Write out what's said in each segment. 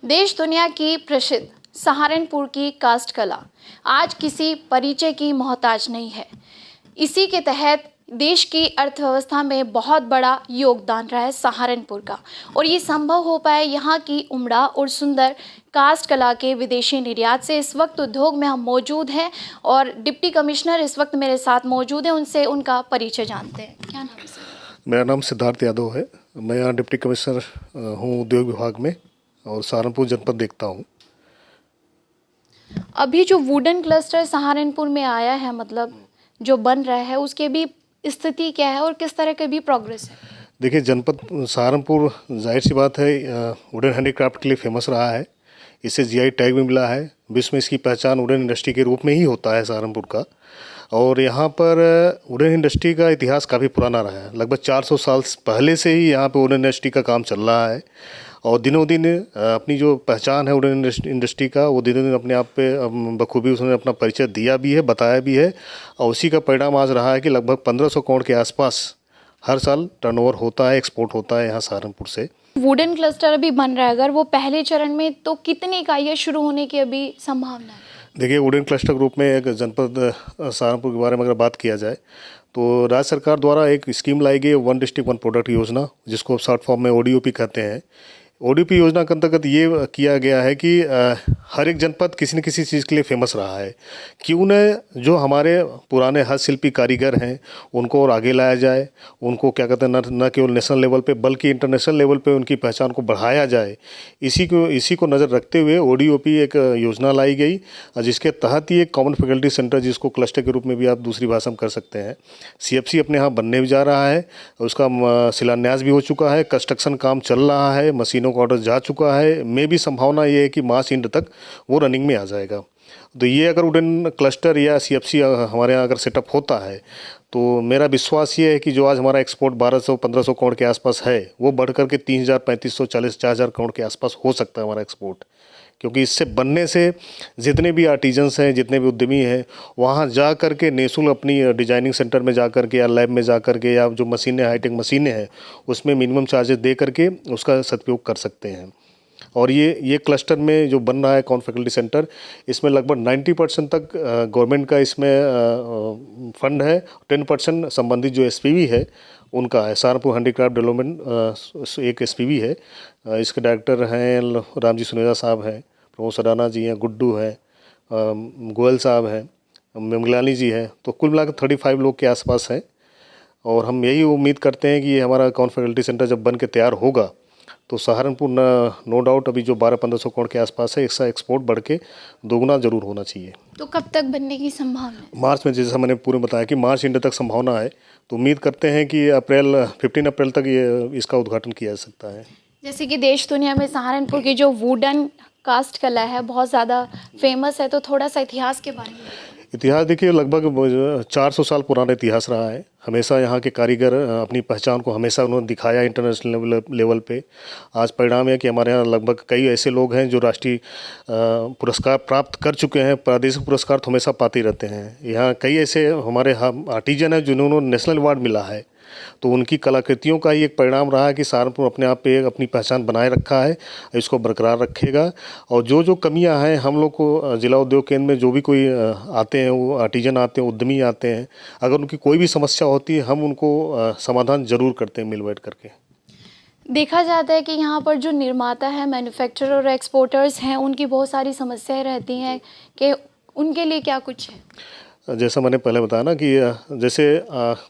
देश दुनिया की प्रसिद्ध सहारनपुर की कास्ट कला आज किसी परिचय की मोहताज नहीं है। इसी के तहत देश की अर्थव्यवस्था में बहुत बड़ा योगदान रहा है सहारनपुर का, और ये संभव हो पाया यहाँ की उमड़ा और सुंदर कास्ट कला के विदेशी निर्यात से। इस वक्त उद्योग में हम मौजूद हैं और डिप्टी कमिश्नर इस वक्त मेरे साथ मौजूद हैं, उनसे उनका परिचय जानते हैं। क्या नाम है सर? मेरा नाम सिद्धार्थ यादव है। मैं यहाँ डिप्टी कमिश्नर हूँ उद्योग विभाग में और सहारनपुर जनपद देखता हूँ। अभी जो वुडन क्लस्टर सहारनपुर में आया है, मतलब जो बन रहा है, उसके भी स्थिति क्या है और किस तरह के भी प्रोग्रेस है? देखिए, जनपद सहारनपुर जाहिर सी बात है वुडन हैंडीक्राफ्ट के लिए फेमस रहा है। इसे जीआई टैग भी मिला है। विश्व में इसकी पहचान वुडन इंडस्ट्री के रूप में ही होता है सहारनपुर का। और यहाँ पर वुडन इंडस्ट्री का इतिहास काफ़ी पुराना रहा है। लगभग 400 साल पहले से ही यहाँ पे वुडन इंडस्ट्री का काम चल रहा है और दिनों दिन अपनी जो पहचान है वुडन इंडस्ट्री का, वो दिनों दिन अपने आप पे बखूबी उसने अपना परिचय दिया भी है, बताया भी है। और उसी का परिणाम आज रहा है कि लगभग 1500 करोड़ के आसपास हर साल टर्नओवर होता है, एक्सपोर्ट होता है यहाँ सहारनपुर से। वुडन क्लस्टर अभी बन रहा है, अगर वो पहले चरण में, तो कितनी इकाइयाँ शुरू होने की अभी संभावना है? देखिए, वुडन क्लस्टर ग्रुप में एक जनपद सहारनपुर के बारे में अगर बात किया जाए तो राज्य सरकार द्वारा एक स्कीम लाई गई, वन डिस्ट्रिक्ट वन प्रोडक्ट योजना, जिसको शॉर्ट फॉर्म में ओडीओपी कहते हैं। ओडीपी योजना के अंतर्गत ये किया गया है कि हर एक जनपद किसी न किसी चीज़ के लिए फेमस रहा है। क्यों न जो हमारे पुराने हस्तशिल्पी कारीगर हैं उनको और आगे लाया जाए, उनको क्या कहते हैं न केवल नेशनल लेवल पे बल्कि इंटरनेशनल लेवल पे उनकी पहचान को बढ़ाया जाए। इसी को नज़र रखते हुए ओडीओपी एक योजना लाई गई, जिसके तहत ही एक कॉमन फैकल्टी सेंटर, जिसको क्लस्टर के रूप में भी आप दूसरी भाषा में कर सकते हैं, सीएफसी अपने यहाँ बनने भी जा रहा है। उसका शिलान्यास भी हो चुका है, कंस्ट्रक्शन काम चल रहा है, मशीनों का ऑर्डर जा चुका है। मे भी संभावना ये है कि मार्च एंड तक वो रनिंग में आ जाएगा। तो ये अगर वुडन क्लस्टर या सीएफसी हमारे यहाँ अगर सेटअप होता है तो मेरा विश्वास ये है कि जो आज हमारा एक्सपोर्ट 1200-1500 करोड़ के आसपास है, वो बढ़ करके 3000, 3500, 40, 4000 करोड़ के आसपास हो सकता है हमारा एक्सपोर्ट। क्योंकि इससे बनने से जितने भी आर्टिजन्स हैं, जितने भी उद्यमी हैं, वहाँ जा कर के निःशुल्क अपनी डिजाइनिंग सेंटर में जा कर के या लैब में जा कर के या जो मशीनें, हाईटेक मशीनें हैं, उसमें मिनिमम चार्जेस दे करके उसका सदुपयोग कर सकते हैं। और ये क्लस्टर में जो बन रहा है कॉमन फैकल्टी सेंटर, इसमें लगभग 90% तक गवर्नमेंट का इसमें फंड है। 10% संबंधित जो एसपीवी है उनका है। सहारनपुर हैंडीक्राफ्ट डेवलपमेंट एक एसपीवी है। इसके डायरेक्टर हैं रामजी सुनेजा साहब हैं, प्रमोद सडाना जी हैं, गुड्डू हैं, गोयल साहब हैं, मंगलानी जी हैं। तो कुल मिलाकर 35 लोग के आसपास हैं। और हम यही उम्मीद करते हैं कि ये हमारा कॉमन फैकल्टी सेंटर जब बन के तैयार होगा तो सहारनपुर नो डाउट अभी जो 1200-1500 करोड़ के आसपास है, इसका एक्सपोर्ट बढ़ के दोगुना जरूर होना चाहिए। तो कब तक बनने की संभावना है? मार्च में, जैसा मैंने पूरे बताया कि मार्च एंड तक संभावना है। तो उम्मीद करते हैं कि 15 अप्रैल तक ये इसका उद्घाटन किया जा सकता है। जैसे कि देश दुनिया में सहारनपुर की जो वुडन कास्ट कला है बहुत ज़्यादा फेमस है, तो थोड़ा सा इतिहास के बारे में। इतिहास देखिए, लगभग 400 साल पुराना इतिहास रहा है। हमेशा यहाँ के कारीगर अपनी पहचान को हमेशा उन्होंने दिखाया इंटरनेशनल लेवल पे। आज परिणाम है कि हमारे यहाँ लगभग कई ऐसे लोग हैं जो राष्ट्रीय पुरस्कार प्राप्त कर चुके हैं। प्रादेशिक पुरस्कार तो हमेशा पाते रहते हैं। यहाँ कई ऐसे हमारे आर्टिजन हैं जिन्होंने नेशनल अवार्ड मिला है। तो उनकी कलाकृतियों का ही एक परिणाम रहा है कि सहारनपुर अपने आप पे अपनी पहचान बनाए रखा है, इसको बरकरार रखेगा। और जो कमियां हैं, हम लोग को जिला उद्योग केंद्र में जो भी कोई आते हैं, वो आर्टिजन आते हैं, उद्यमी आते हैं, अगर उनकी कोई भी समस्या होती है हम उनको समाधान जरूर करते हैं मिल बैठ करके। देखा जाता है कि यहाँ पर जो निर्माता है, मैन्युफैक्चरर और एक्सपोर्टर्स हैं, उनकी बहुत सारी समस्याएं रहती हैं, कि उनके लिए क्या कुछ है? जैसा मैंने पहले बताया ना कि जैसे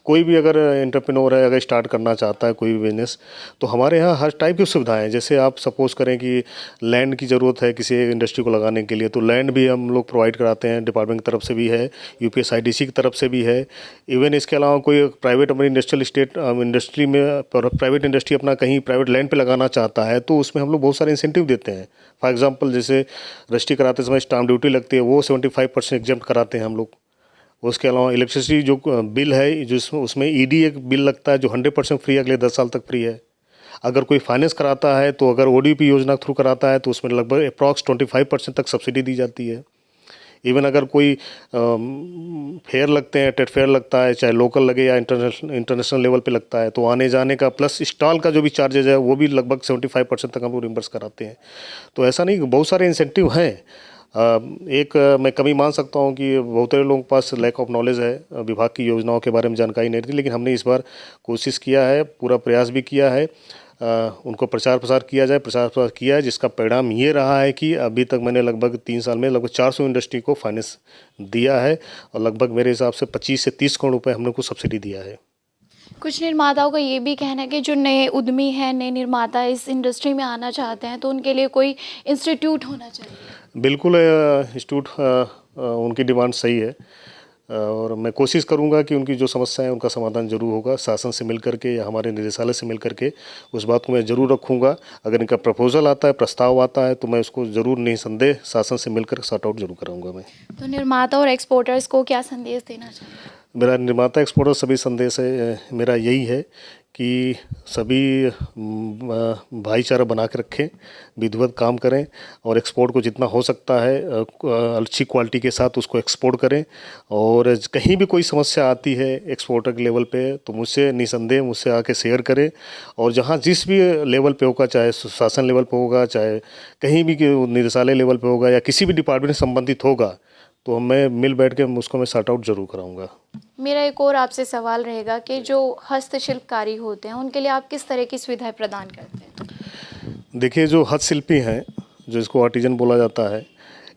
कोई भी अगर एंटरप्रेन्योर है, अगर स्टार्ट करना चाहता है कोई भी बिजनेस, तो हमारे यहाँ हर टाइप की सुविधाएं हैं। जैसे आप सपोज़ करें कि लैंड की ज़रूरत है किसी इंडस्ट्री को लगाने के लिए, तो लैंड भी हम लोग प्रोवाइड कराते हैं। डिपार्टमेंट की तरफ से भी है, यूपीएसआईडीसी की तरफ से भी है। इवन इसके अलावा कोई प्राइवेट अपनी इंडस्ट्रियल स्टेट इंडस्ट्री में प्राइवेट इंडस्ट्री अपना कहीं प्राइवेट लैंड पर लगाना चाहता है, तो उसमें हम लोग बहुत सारे इंसेंटिव देते हैं। फॉर एग्जाम्पल, जैसे रजिस्ट्री कराते समय स्टाम्प ड्यूटी लगती है, वो 75% एग्जेम्प्ट कराते हैं हम लोग। उसके अलावा इलेक्ट्रिसिटी जो बिल है, जिसमें उसमें ईडी एक बिल लगता है जो 100% फ्री है, अगले 10 साल तक फ्री है। अगर कोई फाइनेंस कराता है, तो अगर ओडीपी योजना थ्रू कराता है तो उसमें लगभग अप्रॉक्स 25% तक सब्सिडी दी जाती है। इवन अगर कोई फेयर लगते हैं, ट्रेड फेयर लगता है, चाहे लोकल लगे या इंटरनेशनल लेवल पे लगता है, तो आने जाने का प्लस स्टॉल का जो भी चार्जेज है वो भी लगभग 75% तक हम लोग रिम्बर्स कराते हैं। तो ऐसा नहीं, बहुत सारे इंसेंटिव हैं। एक मैं कमी मान सकता हूँ कि बहुत सारे लोगों के पास लैक ऑफ नॉलेज है, विभाग की योजनाओं के बारे में जानकारी नहीं थी, लेकिन हमने इस बार कोशिश किया है, पूरा प्रयास भी किया है, उनको प्रचार प्रसार किया है, जिसका परिणाम ये रहा है कि अभी तक मैंने लगभग 3 साल में लगभग 400 इंडस्ट्री को फाइनेंस दिया है और लगभग मेरे हिसाब से 25 से 30 करोड़ रुपए हमने को सब्सिडी दिया है। कुछ निर्माताओं का ये भी कहना है कि जो नए उद्यमी हैं, नए निर्माता इस इंडस्ट्री में आना चाहते हैं, तो उनके लिए कोई इंस्टीट्यूट होना चाहिए। बिल्कुल इंस्टीट्यूट उनकी डिमांड सही है और मैं कोशिश करूंगा कि उनकी जो समस्या है उनका समाधान जरूर होगा। शासन से मिल करके या हमारे निदेशालय से मिल करके उस बात को मैं ज़रूर रखूंगा। अगर इनका प्रपोजल आता है, प्रस्ताव आता है, तो मैं उसको ज़रूर निसंदेह शासन से मिलकर सॉर्ट आउट जरूर कराऊंगा मैं। तो निर्माता और एक्सपोर्टर्स को क्या संदेश देना चाहिए? मेरा निर्माता एक्सपोर्टर सभी संदेश है, मेरा यही है कि सभी भाईचारा बना के रखें, विधिवत काम करें और एक्सपोर्ट को जितना हो सकता है अच्छी क्वालिटी के साथ उसको एक्सपोर्ट करें। और कहीं भी कोई समस्या आती है एक्सपोर्टर के लेवल पे तो मुझसे निसंदेह मुझसे आके शेयर करें। और जहाँ जिस भी लेवल पे होगा, चाहे शासन लेवल पे होगा, चाहे कहीं भी निदेशालय लेवल पे होगा या किसी भी डिपार्टमेंट से संबंधित होगा, तो मैं मिल बैठ के उसको मैं सॉर्ट आउट जरूर कराऊंगा। मेरा एक और आपसे सवाल रहेगा कि जो हस्तशिल्पकारी होते हैं उनके लिए आप किस तरह की सुविधाएं प्रदान करते हैं? देखिए, जो हस्तशिल्पी हैं, जो इसको आर्टिजन बोला जाता है,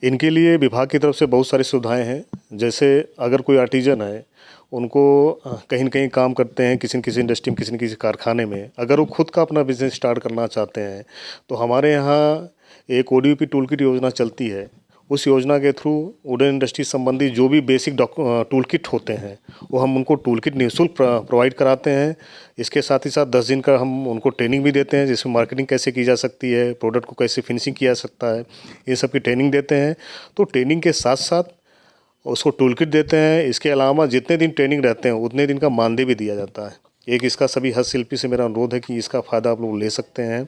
इनके लिए विभाग की तरफ से बहुत सारी सुविधाएं हैं। जैसे अगर कोई आर्टिजन है, उनको कहीं न कहीं काम करते हैं, किसी न किसी इंडस्ट्री में, किसी न किसी कारखाने में, अगर वो खुद का अपना बिजनेस स्टार्ट करना चाहते हैं तो हमारे यहाँ एक ODOP टूल किट योजना चलती है। उस योजना के थ्रू वुडन इंडस्ट्री संबंधी जो भी बेसिक टूल किट होते हैं वो हम उनको टूल किट निःशुल्क प्रोवाइड कराते हैं। इसके साथ ही साथ 10 दिन का हम उनको ट्रेनिंग भी देते हैं, जिसमें मार्केटिंग कैसे की जा सकती है, प्रोडक्ट को कैसे फिनिशिंग किया जा सकता है, ये सब की ट्रेनिंग देते हैं। तो ट्रेनिंग के साथ साथ उसको टूल किट देते हैं। इसके अलावा जितने दिन ट्रेनिंग रहते हैं उतने दिन का मानदेय भी दिया जाता है। एक इसका सभी हस्तशिल्पी से मेरा अनुरोध है कि इसका फ़ायदा आप लोग ले सकते हैं।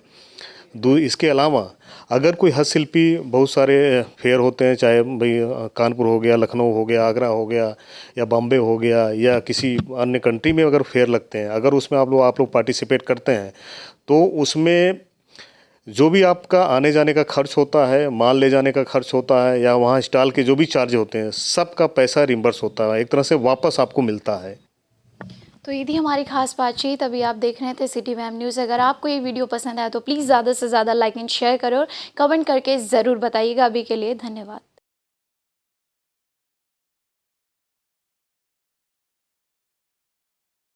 इसके अलावा अगर कोई हस्तशिल्पी, बहुत सारे फेयर होते हैं, चाहे भाई कानपुर हो गया, लखनऊ हो गया, आगरा हो गया या बॉम्बे हो गया या किसी अन्य कंट्री में अगर फेयर लगते हैं, अगर उसमें आप लोग पार्टिसिपेट करते हैं तो उसमें जो भी आपका आने जाने का खर्च होता है, माल ले जाने का खर्च होता है या वहाँ स्टॉल के जो भी चार्ज होते हैं, सबका पैसा रिम्बर्स होता है, एक तरह से वापस आपको मिलता है। तो ये थी हमारी खास बातचीत। अभी आप देख रहे थे सिटी वैम न्यूज़। अगर आपको ये वीडियो पसंद आया तो प्लीज़ ज़्यादा से ज़्यादा लाइक एंड शेयर करें और कमेंट करके ज़रूर बताइएगा। अभी के लिए धन्यवाद।